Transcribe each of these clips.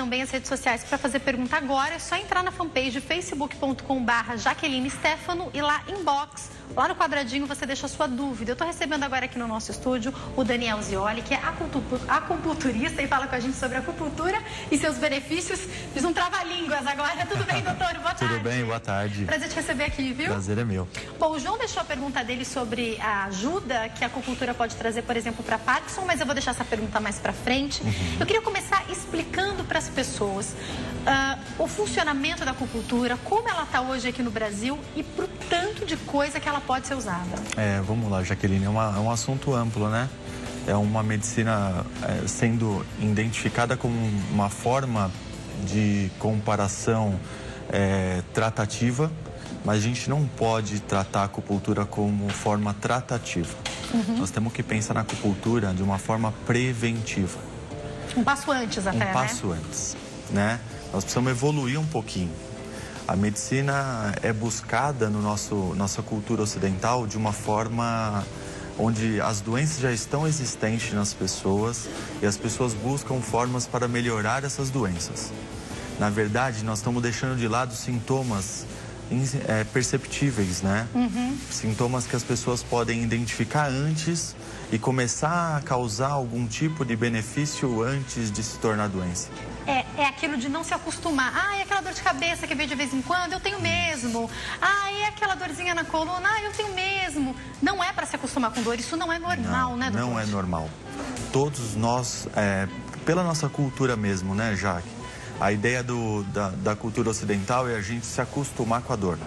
também as redes sociais para fazer pergunta agora. É só entrar na fanpage facebook.com/Jaqueline Stefano e lá inbox. Lá no quadradinho você deixa a sua dúvida. Eu estou recebendo agora aqui no nosso estúdio o Daniel Zioli, que é acupunturista e fala com a gente sobre acupuntura e seus benefícios. Fiz um trava-línguas agora. Tudo bem, doutor? Boa tarde. Tudo bem, boa tarde. Prazer te receber aqui, viu? Prazer é meu. Bom, o João deixou a pergunta dele sobre a ajuda que a acupuntura pode trazer, por exemplo, para Parkinson, mas eu vou deixar essa pergunta mais para frente. Eu queria começar explicando para as pessoas o funcionamento da acupuntura, como ela está hoje aqui no Brasil e pro tanto de coisa que ela pode ser usada. Vamos lá, Jaqueline, é um assunto amplo, né? É uma medicina sendo identificada como uma forma de comparação tratativa, mas a gente não pode tratar a acupuntura como forma tratativa. Nós temos que pensar na acupuntura de uma forma preventiva. Um passo antes até, né? Um passo antes, né? Nós precisamos evoluir um pouquinho. A medicina é buscada no nossa cultura ocidental de uma forma onde as doenças já estão existentes nas pessoas e as pessoas buscam formas para melhorar essas doenças. Na verdade, nós estamos deixando de lado sintomas perceptíveis, né? Sintomas que as pessoas podem identificar antes e começar a causar algum tipo de benefício antes de se tornar doença. É aquilo de não se acostumar. É aquela dor de cabeça que vem de vez em quando, eu tenho mesmo. É aquela dorzinha na coluna, eu tenho mesmo. Não é para se acostumar com dor, isso não é normal, né, doutor? Não é normal. Todos nós, pela nossa cultura mesmo, né, Jaque? A ideia da cultura ocidental é a gente se acostumar com a dor.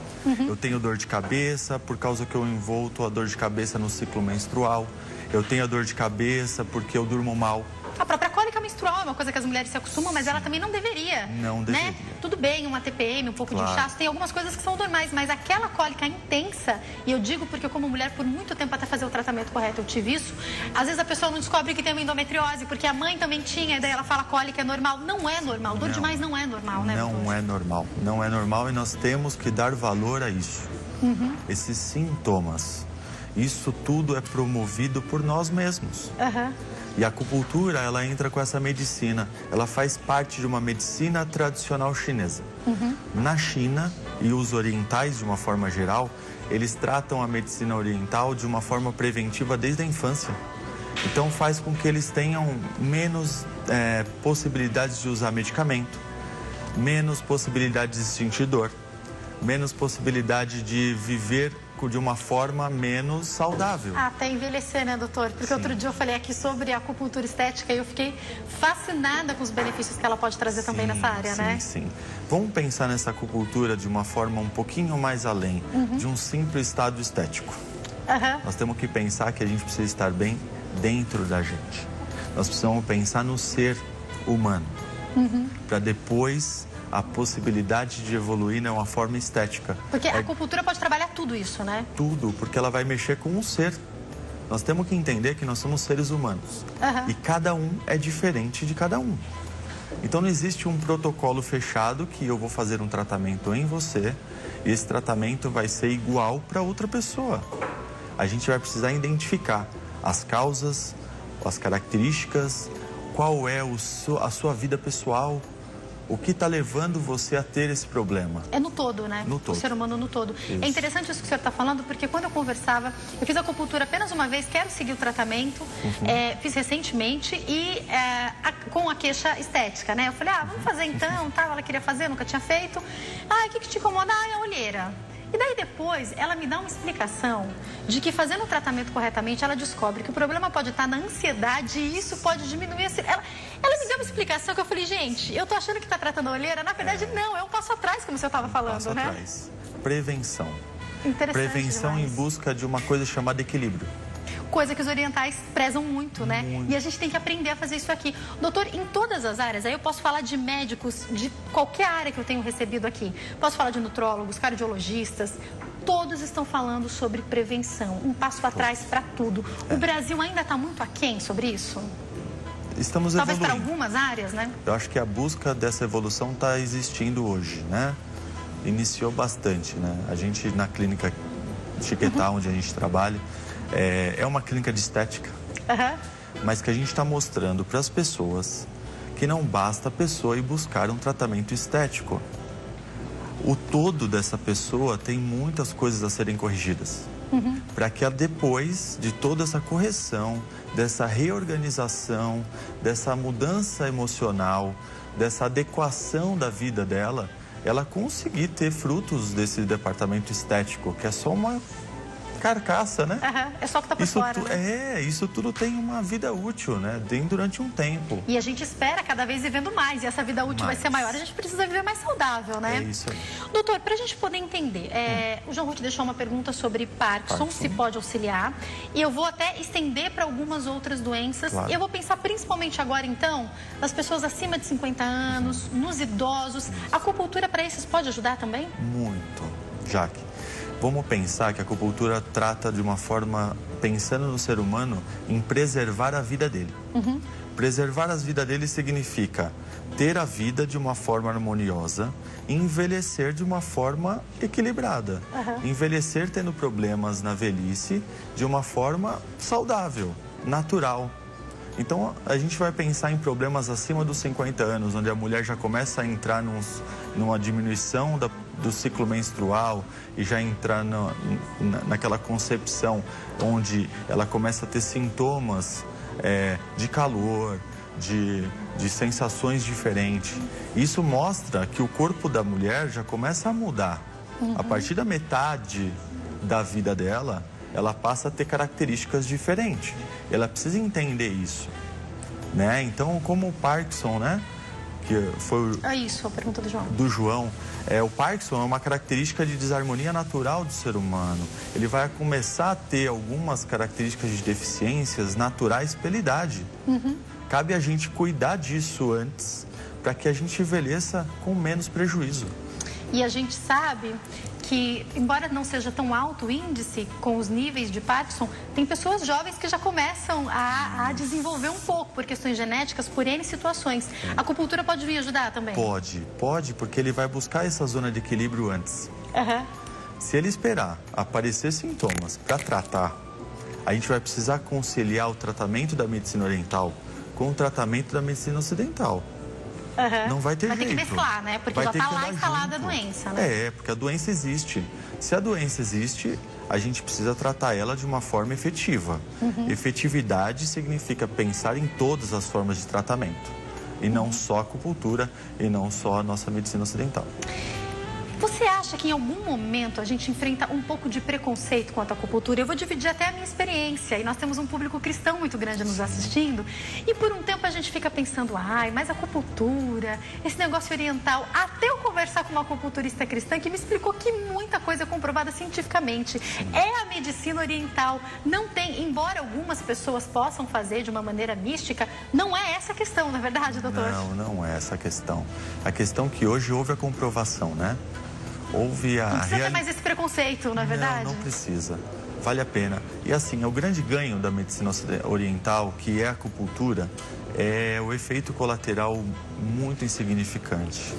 Eu tenho dor de cabeça por causa que eu envolto a dor de cabeça no ciclo menstrual. Eu tenho a dor de cabeça porque eu durmo mal. A própria cólica menstrual é uma coisa que as mulheres se acostumam, mas ela também não deveria. Não deveria. Né? Tudo bem, uma TPM, um pouco de inchaço, tem algumas coisas que são normais, mas aquela cólica intensa, e eu digo porque como mulher, por muito tempo até fazer o tratamento correto, eu tive isso, às vezes a pessoa não descobre que tem uma endometriose, porque a mãe também tinha, e daí ela fala cólica é normal. Não é normal, dor demais não é normal, né, doutor? Não é normal, não é normal e nós temos que dar valor a isso. Esses sintomas, isso tudo é promovido por nós mesmos. E a acupuntura, ela entra com essa medicina. Ela faz parte de uma medicina tradicional chinesa. Na China, e os orientais de uma forma geral, eles tratam a medicina oriental de uma forma preventiva desde a infância. Então faz com que eles tenham menos possibilidades de usar medicamento, menos possibilidade de sentir dor, menos possibilidade de viver de uma forma menos saudável. Até envelhecer, né, doutor? Porque outro dia eu falei aqui sobre a acupuntura estética e eu fiquei fascinada com os benefícios que ela pode trazer também nessa área, né? Sim. Vamos pensar nessa acupuntura de uma forma um pouquinho mais além de um simples estado estético. Nós temos que pensar que a gente precisa estar bem dentro da gente. Nós precisamos pensar no ser humano. Para depois a possibilidade de evoluir é uma forma estética. Porque a acupuntura pode trabalhar tudo isso, né? Tudo, porque ela vai mexer com o ser. Nós temos que entender que nós somos seres humanos. E cada um é diferente de cada um. Então não existe um protocolo fechado que eu vou fazer um tratamento em você e esse tratamento vai ser igual para outra pessoa. A gente vai precisar identificar as causas, as características, qual é a sua vida pessoal, o que está levando você a ter esse problema? É no todo, né? No todo. O ser humano no todo. Isso. É interessante isso que o senhor está falando, porque quando eu conversava, eu fiz acupuntura apenas uma vez, quero seguir o tratamento, fiz recentemente e com a queixa estética, né? Eu falei, vamos fazer então, tá? Ela queria fazer, nunca tinha feito. O que te incomoda? É a olheira. E daí depois ela me dá uma explicação de que fazendo o tratamento corretamente ela descobre que o problema pode estar na ansiedade e isso pode diminuir ela me deu uma explicação que eu falei, gente, eu tô achando que tá tratando a olheira, na verdade não, é um passo atrás, como o senhor estava falando, né? Atrás. Prevenção. Interessante Prevenção demais. Em busca de uma coisa chamada equilíbrio. Coisa que os orientais prezam muito, né? E a gente tem que aprender a fazer isso aqui. Doutor, em todas as áreas, aí eu posso falar de médicos de qualquer área que eu tenho recebido aqui. Posso falar de nutrólogos, cardiologistas. Todos estão falando sobre prevenção. Um passo atrás para tudo. O Brasil ainda está muito aquém sobre isso? Estamos Talvez evoluindo. para algumas áreas, né? Eu acho que a busca dessa evolução está existindo hoje, né? Iniciou bastante, né? A gente, na clínica Chiquetá, onde a gente trabalha, é uma clínica de estética, mas que a gente está mostrando para as pessoas que não basta a pessoa ir buscar um tratamento estético. O todo dessa pessoa tem muitas coisas a serem corrigidas. Para que depois de toda essa correção, dessa reorganização, dessa mudança emocional, dessa adequação da vida dela, ela conseguir ter frutos desse departamento estético, que é só uma carcaça, né? É só que tá por fora, né? Isso tudo tem uma vida útil, né? Tem durante um tempo. E a gente espera cada vez vivendo mais. E essa vida útil vai ser maior, a gente precisa viver mais saudável, né? É isso aí. Doutor, pra gente poder entender, o João Ruth deixou uma pergunta sobre Parkinson, se pode auxiliar. E eu vou até estender para algumas outras doenças. Claro. Eu vou pensar principalmente agora, então, nas pessoas acima de 50 anos, nos idosos. A acupuntura para esses pode ajudar também? Muito, Jaque. Vamos pensar que a acupuntura trata de uma forma, pensando no ser humano, em preservar a vida dele. Preservar a vida dele significa ter a vida de uma forma harmoniosa e envelhecer de uma forma equilibrada. Envelhecer tendo problemas na velhice de uma forma saudável, natural. Então, a gente vai pensar em problemas acima dos 50 anos, onde a mulher já começa a entrar numa diminuição do ciclo menstrual e já entrar naquela concepção onde ela começa a ter sintomas de calor, de sensações diferentes. Isso mostra que o corpo da mulher já começa a mudar. A partir da metade da vida dela, ela passa a ter características diferentes. Ela precisa entender isso, né? Então, como o Parkinson, né? Que foi isso, a pergunta do João. O Parkinson é uma característica de desarmonia natural do ser humano. Ele vai começar a ter algumas características de deficiências naturais pela idade. Cabe a gente cuidar disso antes, para que a gente envelheça com menos prejuízo. E a gente sabe que, embora não seja tão alto o índice com os níveis de Parkinson, tem pessoas jovens que já começam a desenvolver um pouco por questões genéticas, por N situações. A acupuntura pode vir ajudar também? Pode, porque ele vai buscar essa zona de equilíbrio antes. Se ele esperar aparecer sintomas para tratar, a gente vai precisar conciliar o tratamento da medicina oriental com o tratamento da medicina ocidental. Não vai ter jeito. Vai ter que mesclar, né? Porque já está lá instalada a doença, né? Porque a doença existe. Se a doença existe, a gente precisa tratar ela de uma forma efetiva. Efetividade significa pensar em todas as formas de tratamento. E não só a acupuntura, e não só a nossa medicina ocidental. Você acha que em algum momento a gente enfrenta um pouco de preconceito quanto à acupuntura? Eu vou dividir até a minha experiência. E nós temos um público cristão muito grande nos assistindo. E por um tempo a gente fica pensando, mas a acupuntura, esse negócio oriental. Até eu conversar com uma acupunturista cristã que me explicou que muita coisa é comprovada cientificamente. É a medicina oriental. Não tem, embora algumas pessoas possam fazer de uma maneira mística, não é essa a questão, não é verdade, doutor? Não é essa a questão. A questão é que hoje houve a comprovação, né? Não precisa ter mais esse preconceito, não é verdade? Não precisa. Vale a pena. E assim, o grande ganho da medicina oriental, que é a acupuntura, é o efeito colateral muito insignificante.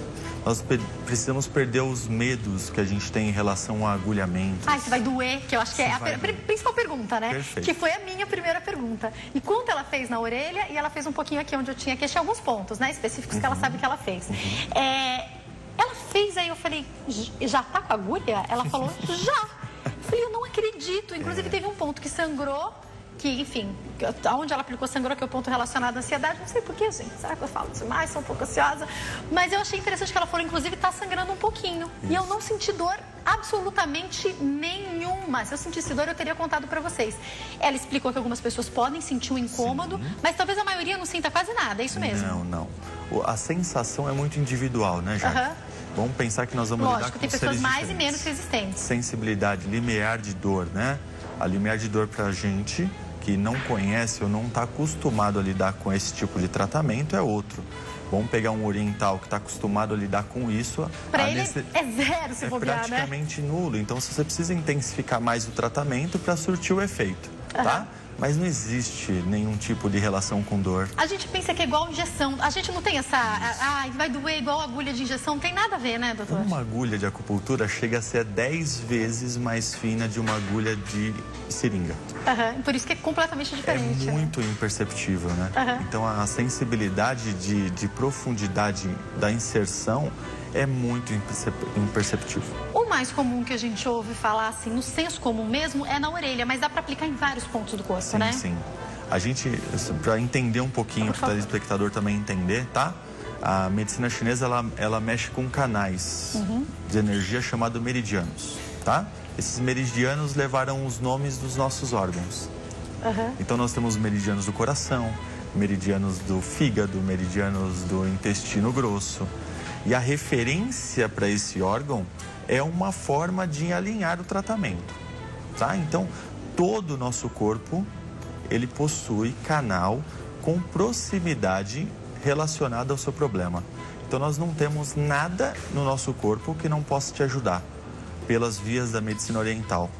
Nós precisamos perder os medos que a gente tem em relação ao agulhamento. Isso vai doer, que eu acho que é a principal pergunta, né? Perfeito. Que foi a minha primeira pergunta. E quanto ela fez na orelha e ela fez um pouquinho aqui onde eu tinha queixo, alguns pontos, né? Específicos que ela sabe que ela fez. Ela fez, aí eu falei, já tá com agulha? Ela falou, já. Eu falei, eu não acredito. Inclusive teve um ponto que sangrou, que, enfim, onde ela aplicou sangrou, que é o ponto relacionado à ansiedade. Não sei porquê, gente. Será que eu falo demais? Sou um pouco ansiosa. Mas eu achei interessante que ela falou, inclusive, tá sangrando um pouquinho. E eu não senti dor absolutamente nenhuma. Se eu sentisse dor, eu teria contado pra vocês. Ela explicou que algumas pessoas podem sentir um incômodo, mas talvez a maioria não sinta quase nada. É isso mesmo? Não. A sensação é muito individual, né, Jaque? Vamos pensar que nós vamos lidar com tem pessoas mais e menos resistentes. Sensibilidade, limiar de dor, né? A limiar de dor pra gente que não conhece ou não está acostumado a lidar com esse tipo de tratamento é outro. Vamos pegar um oriental que está acostumado a lidar com isso. Para ele é zero se bobear, praticamente nulo. Então, você precisa intensificar mais o tratamento para surtir o efeito, tá? Mas não existe nenhum tipo de relação com dor. A gente pensa que é igual injeção. A gente não tem essa... vai doer igual agulha de injeção. Não tem nada a ver, né, doutor? Uma agulha de acupuntura chega a ser 10 vezes mais fina de uma agulha de seringa. Por isso que é completamente diferente. É muito imperceptível, né? Então, a sensibilidade de profundidade da inserção é muito imperceptível. O mais comum que a gente ouve falar, assim, no senso comum mesmo, é na orelha, mas dá para aplicar em vários pontos do corpo, né? Sim. A gente, para entender um pouquinho, para o telespectador também entender, tá? A medicina chinesa, ela mexe com canais de energia chamados meridianos, tá? Esses meridianos levaram os nomes dos nossos órgãos. Então, nós temos meridianos do coração, meridianos do fígado, meridianos do intestino grosso. E a referência para esse órgão é uma forma de alinhar o tratamento, tá? Então, todo o nosso corpo, ele possui canal com proximidade relacionada ao seu problema. Então, nós não temos nada no nosso corpo que não possa te ajudar pelas vias da medicina oriental.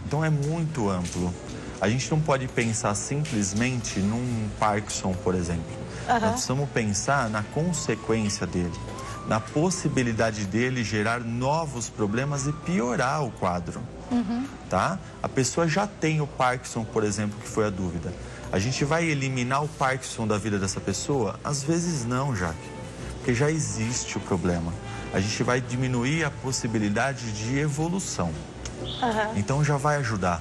Então, é muito amplo. A gente não pode pensar simplesmente num Parkinson, por exemplo. Nós precisamos pensar na consequência dele, na possibilidade dele gerar novos problemas e piorar o quadro, tá? A pessoa já tem o Parkinson, por exemplo, que foi a dúvida. A gente vai eliminar o Parkinson da vida dessa pessoa? Às vezes não, Jaque, porque já existe o problema. A gente vai diminuir a possibilidade de evolução. Então já vai ajudar,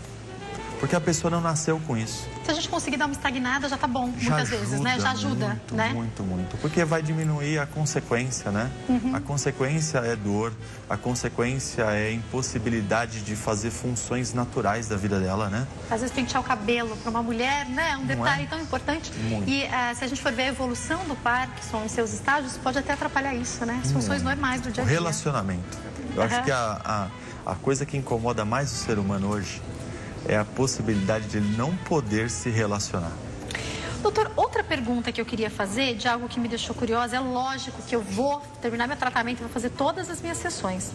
porque a pessoa não nasceu com isso. Se a gente conseguir dar uma estagnada, já tá bom, muitas vezes, né? Já ajuda, muito, né? Muito. Porque vai diminuir a consequência, né? A consequência é dor, a consequência é impossibilidade de fazer funções naturais da vida dela, né? Às vezes pentear o cabelo para uma mulher, né? Um detalhe tão importante. Muito. E se a gente for ver a evolução do Parkinson em seus estágios, pode até atrapalhar isso, né? As funções normais do dia a dia. O relacionamento. Eu acho que a coisa que incomoda mais o ser humano hoje é a possibilidade de ele não poder se relacionar. Doutor, outra pergunta que eu queria fazer, de algo que me deixou curiosa, é lógico que eu vou terminar meu tratamento e vou fazer todas as minhas sessões.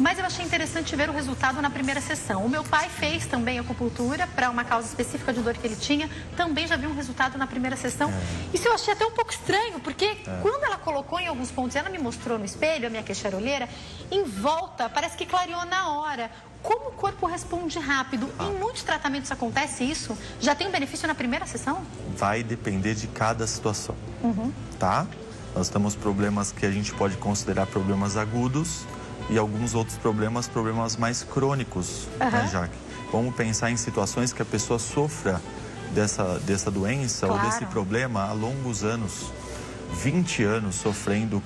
Mas eu achei interessante ver o resultado na primeira sessão. O meu pai fez também acupuntura para uma causa específica de dor que ele tinha, também já viu um resultado na primeira sessão. Isso eu achei até um pouco estranho, porque quando ela colocou em alguns pontos, ela me mostrou no espelho, a minha queixarolheira, em volta, parece que clareou na hora. Como o corpo responde rápido? Em muitos tratamentos acontece isso? Já tem um benefício na primeira sessão? Vai depender de cada situação, tá? Nós temos problemas que a gente pode considerar problemas agudos e alguns outros problemas mais crônicos, né, Jaque? Vamos pensar em situações que a pessoa sofra dessa doença ou desse problema há longos anos. 20 anos sofrendo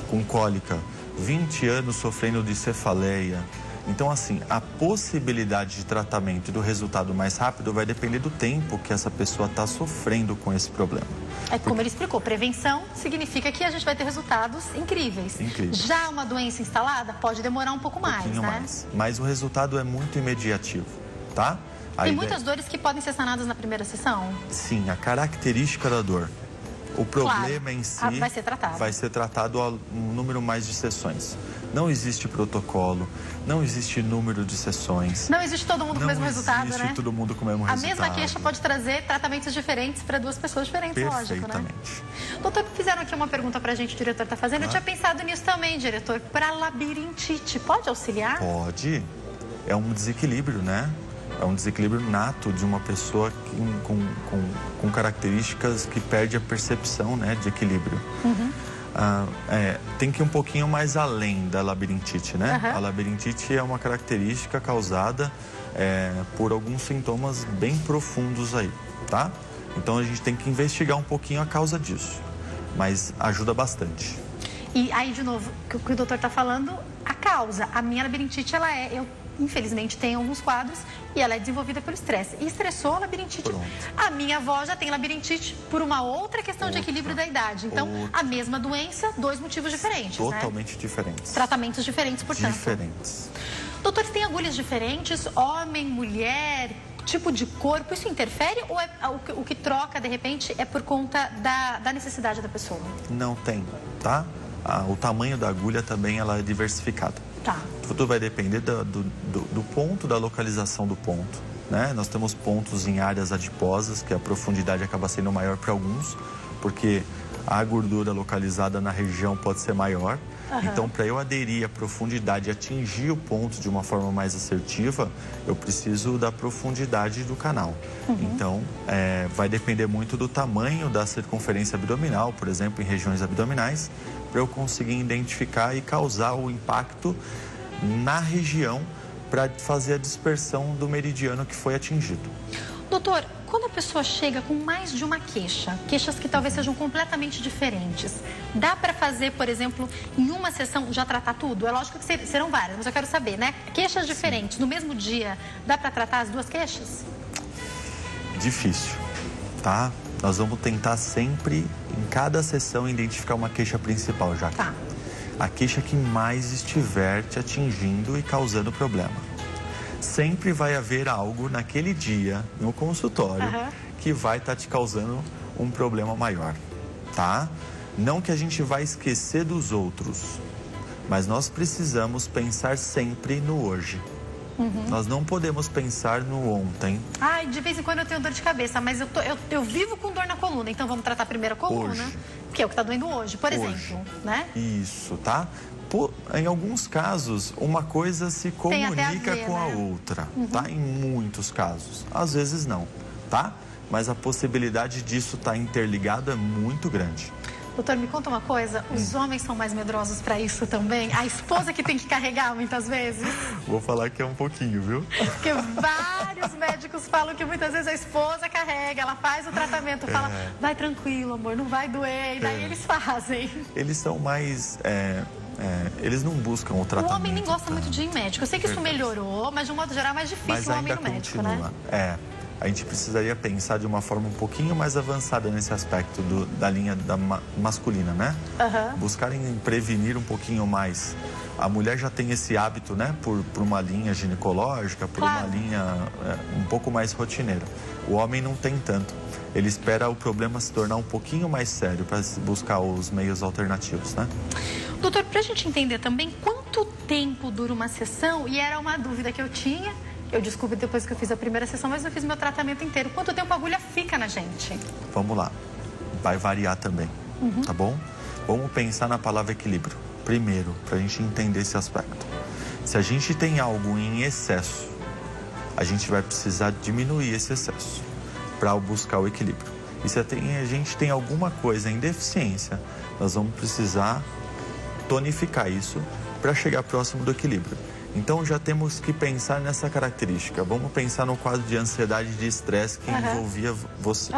com cólica, 20 anos sofrendo de cefaleia. Então, assim, a possibilidade de tratamento e do resultado mais rápido vai depender do tempo que essa pessoa está sofrendo com esse problema. É como ele explicou, prevenção significa que a gente vai ter resultados incríveis. Já uma doença instalada pode demorar um pouco mais, né? Mas o resultado é muito imediativo, tá? Tem muitas dores que podem ser sanadas na primeira sessão? Sim, a característica da dor. O problema em si vai ser tratado a um número mais de sessões. Não existe protocolo, não existe número de sessões. Não existe todo mundo com o mesmo resultado, né? Não existe todo mundo com o mesmo resultado. A mesma queixa pode trazer tratamentos diferentes para duas pessoas diferentes, lógico, né? Doutor, fizeram aqui uma pergunta para a gente, o diretor está fazendo. Eu tinha pensado nisso também, diretor. Para labirintite, pode auxiliar? Pode. É um desequilíbrio, né? É um desequilíbrio nato de uma pessoa com características que perde a percepção, né, de equilíbrio. Tem que ir um pouquinho mais além da labirintite, né? A labirintite é uma característica causada por alguns sintomas bem profundos aí, tá? Então a gente tem que investigar um pouquinho a causa disso, mas ajuda bastante. E aí, de novo, o que o doutor está falando, a causa. A minha labirintite, eu infelizmente tenho alguns quadros e ela é desenvolvida pelo estresse. E estressou a labirintite. Pronto. A minha avó já tem labirintite por uma outra questão de equilíbrio da idade. Então, a mesma doença, dois motivos diferentes, Totalmente diferentes. Tratamentos diferentes, portanto. Diferentes. Doutores, tem agulhas diferentes? Homem, mulher, tipo de corpo, isso interfere? Ou o que troca, de repente, é por conta da necessidade da pessoa? Não tem, tá? O tamanho da agulha também ela é diversificada. Tá. Tudo vai depender do ponto, da localização do ponto, né? Nós temos pontos em áreas adiposas, que a profundidade acaba sendo maior para alguns, porque a gordura localizada na região pode ser maior. Então, para eu aderir à profundidade e atingir o ponto de uma forma mais assertiva, eu preciso da profundidade do canal. Então, vai depender muito do tamanho da circunferência abdominal, por exemplo, em regiões abdominais, para eu conseguir identificar e causar o impacto na região para fazer a dispersão do meridiano que foi atingido. Doutor, quando a pessoa chega com mais de uma queixa, queixas que talvez sejam completamente diferentes, dá para fazer, por exemplo, em uma sessão já tratar tudo? É lógico que serão várias, mas eu quero saber, né? Queixas diferentes, no mesmo dia, dá para tratar as duas queixas? Difícil, tá? Nós vamos tentar sempre, em cada sessão, identificar uma queixa principal, já. Tá. A queixa que mais estiver te atingindo e causando problema. Sempre vai haver algo naquele dia, no consultório, que vai estar te causando um problema maior, tá? Não que a gente vai esquecer dos outros, mas nós precisamos pensar sempre no hoje. Nós não podemos pensar no ontem. Ai, de vez em quando eu tenho dor de cabeça, mas eu vivo com dor na coluna, então vamos tratar primeiro a coluna, Hoje. que é o que está doendo hoje, por exemplo, né? Isso, tá? Em alguns casos, uma coisa se comunica com a outra, tá? Em muitos casos. Às vezes não, tá? Mas a possibilidade disso estar interligado é muito grande. Doutor, me conta uma coisa, os homens são mais medrosos para isso também? A esposa que tem que carregar muitas vezes? Vou falar que é um pouquinho, viu? Porque vários médicos falam que muitas vezes a esposa carrega, ela faz o tratamento, fala, vai tranquilo, amor, não vai doer, e daí eles fazem. Eles são mais... eles não buscam o tratamento. O homem nem gosta muito de ir em médico. Eu sei que isso melhorou, mas de um modo geral é mais difícil o homem ir no médico, né? A gente precisaria pensar de uma forma um pouquinho mais avançada nesse aspecto da linha masculina, né? Buscarem prevenir um pouquinho mais. A mulher já tem esse hábito, né? Por uma linha ginecológica, por uma linha um pouco mais rotineira. O homem não tem tanto. Ele espera o problema se tornar um pouquinho mais sério para buscar os meios alternativos, né? Doutor, para a gente entender também quanto tempo dura uma sessão, e era uma dúvida que eu tinha, eu descobri depois que eu fiz a primeira sessão, mas não fiz meu tratamento inteiro. Quanto tempo a agulha fica na gente? Vamos lá. Vai variar também, tá bom? Vamos pensar na palavra equilíbrio. Primeiro, para a gente entender esse aspecto. Se a gente tem algo em excesso, a gente vai precisar diminuir esse excesso para buscar o equilíbrio. E se a gente tem alguma coisa em deficiência, nós vamos precisar tonificar isso para chegar próximo do equilíbrio. Então já temos que pensar nessa característica. Vamos pensar no quadro de ansiedade e de estresse que envolvia você.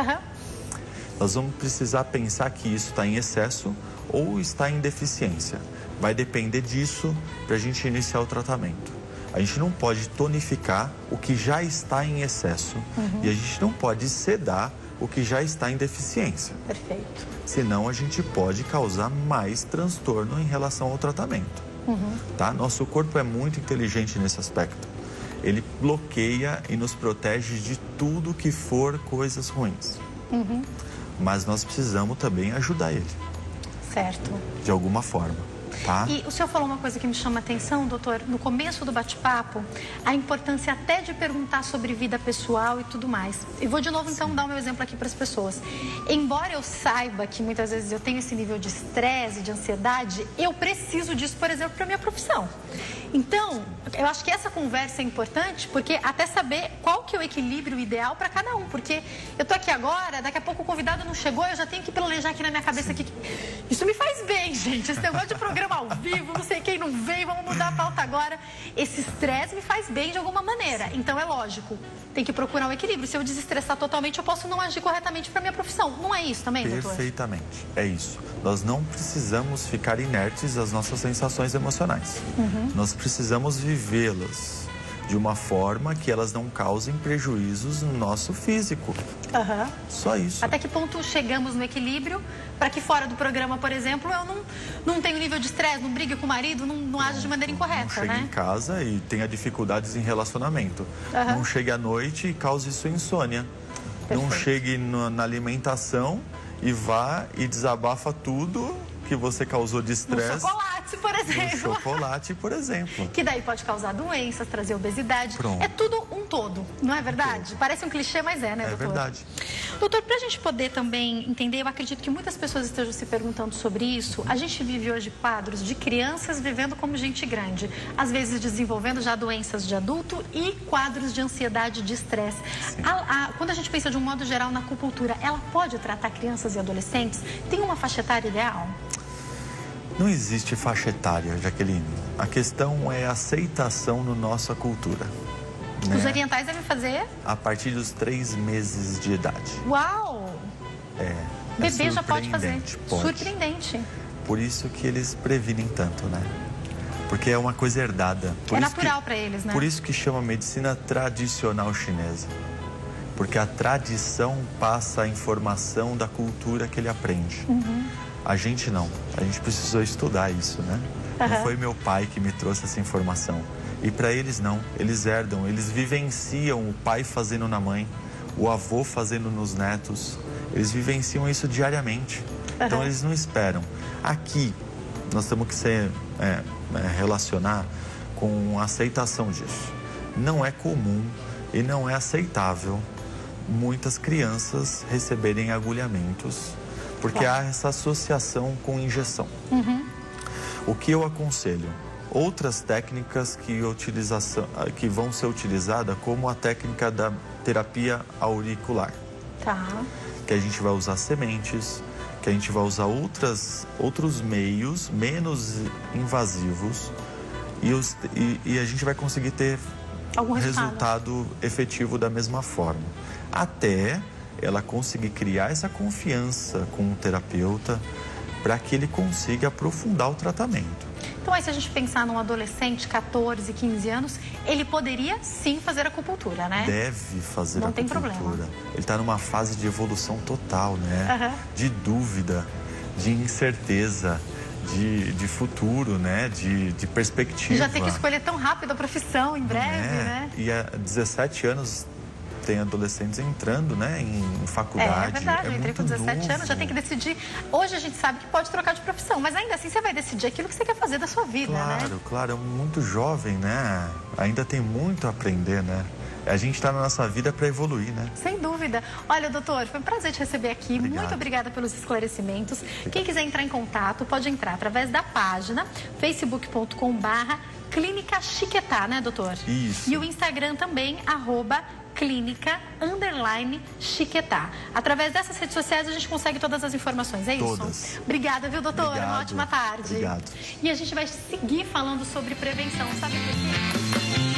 Nós vamos precisar pensar que isso está em excesso ou está em deficiência. Vai depender disso para a gente iniciar o tratamento. A gente não pode tonificar o que já está em excesso e a gente não pode sedar o que já está em deficiência. Perfeito. Senão a gente pode causar mais transtorno em relação ao tratamento. Tá? Nosso corpo é muito inteligente nesse aspecto. Ele bloqueia e nos protege de tudo que for coisas ruins. Mas nós precisamos também ajudar ele. Certo. De alguma forma. Tá? E o senhor falou uma coisa que me chama a atenção, doutor, no começo do bate-papo, a importância até de perguntar sobre vida pessoal e tudo mais. E vou de novo, então, dar o meu exemplo aqui para as pessoas. Embora eu saiba que muitas vezes eu tenho esse nível de estresse, de ansiedade, eu preciso disso, por exemplo, para a minha profissão. Então, eu acho que essa conversa é importante, porque até saber qual que é o equilíbrio ideal para cada um. Porque eu tô aqui agora, daqui a pouco o convidado não chegou, eu já tenho que planejar aqui na minha cabeça aqui. Isso me faz bem, gente. Esse negócio de programa ao vivo, não sei quem não veio, vamos mudar a pauta agora. Esse estresse me faz bem de alguma maneira. Então, é lógico, tem que procurar um equilíbrio. Se eu desestressar totalmente, eu posso não agir corretamente para minha profissão. Não é isso também, doutor? Perfeitamente. É isso. Nós não precisamos ficar inertes às nossas sensações emocionais. Nós precisamos vivê-las de uma forma que elas não causem prejuízos no nosso físico. Só isso. Até que ponto chegamos no equilíbrio para que fora do programa, por exemplo, eu não tenho nível de estresse, não brigue com o marido, não age de maneira incorreta, não chegue em casa e tenha dificuldades em relacionamento. Não chegue à noite e cause sua insônia. Não chegue na alimentação e vá e desabafa tudo que você causou de estresse. No chocolate, por exemplo. No chocolate, por exemplo. Que daí pode causar doenças, trazer obesidade. Pronto. É tudo um todo, não é verdade? Parece um clichê, mas é, né, doutor? É verdade. Doutor, para a gente poder também entender, eu acredito que muitas pessoas estejam se perguntando sobre isso. A gente vive hoje quadros de crianças vivendo como gente grande, às vezes desenvolvendo já doenças de adulto e quadros de ansiedade, de estresse. Quando a gente pensa de um modo geral na acupuntura, ela pode tratar crianças e adolescentes? Tem uma faixa etária ideal? Não existe faixa etária, Jaqueline. A questão é a aceitação na nossa cultura. Né? Os orientais devem fazer? A partir dos 3 meses de idade. Uau! Bebê já pode fazer. Pode. Surpreendente. Por isso que eles previnem tanto, né? Porque é uma coisa herdada. É natural para eles, né? Por isso que chama medicina tradicional chinesa. Porque a tradição passa a informação da cultura que ele aprende. A gente não. A gente precisou estudar isso, né? Não foi meu pai que me trouxe essa informação. E para eles não. Eles herdam, eles vivenciam o pai fazendo na mãe, o avô fazendo nos netos. Eles vivenciam isso diariamente. Então eles não esperam. Aqui, nós temos que relacionar com a aceitação disso. Não é comum e não é aceitável muitas crianças receberem agulhamentos, porque há essa associação com injeção. O que eu aconselho? Outras técnicas que vão ser utilizadas, como a técnica da terapia auricular. Que a gente vai usar sementes, que a gente vai usar outros meios menos invasivos e a gente vai conseguir ter algum resultado efetivo da mesma forma. Até ela conseguir criar essa confiança com o terapeuta para que ele consiga aprofundar o tratamento. Então, aí, se a gente pensar num adolescente, 14, 15 anos, ele poderia sim fazer acupuntura, né? Deve fazer acupuntura. Não tem problema. Ele está numa fase de evolução total, né? De dúvida, de incerteza, de futuro, né? De perspectiva. E já tem que escolher tão rápido a profissão, em breve, né? E há 17 anos tem adolescentes entrando, né, em faculdade. É verdade, eu entrei com 17 anos, já tem que decidir. Hoje a gente sabe que pode trocar de profissão, mas ainda assim você vai decidir aquilo que você quer fazer da sua vida, né? Claro, é muito jovem, né? Ainda tem muito a aprender, né? A gente está na nossa vida para evoluir, né? Sem dúvida. Olha, doutor, foi um prazer te receber aqui. Obrigado. Muito obrigada pelos esclarecimentos. Quem quiser entrar em contato, pode entrar através da página facebook.com/Clínica Chiquetá, né, doutor? Isso. E o Instagram também, @Clínica_Chiquetá. Através dessas redes sociais a gente consegue todas as informações, é isso? Todas. Obrigada, viu, doutor? Obrigado. Uma ótima tarde. Obrigado. E a gente vai seguir falando sobre prevenção, sabe por quê?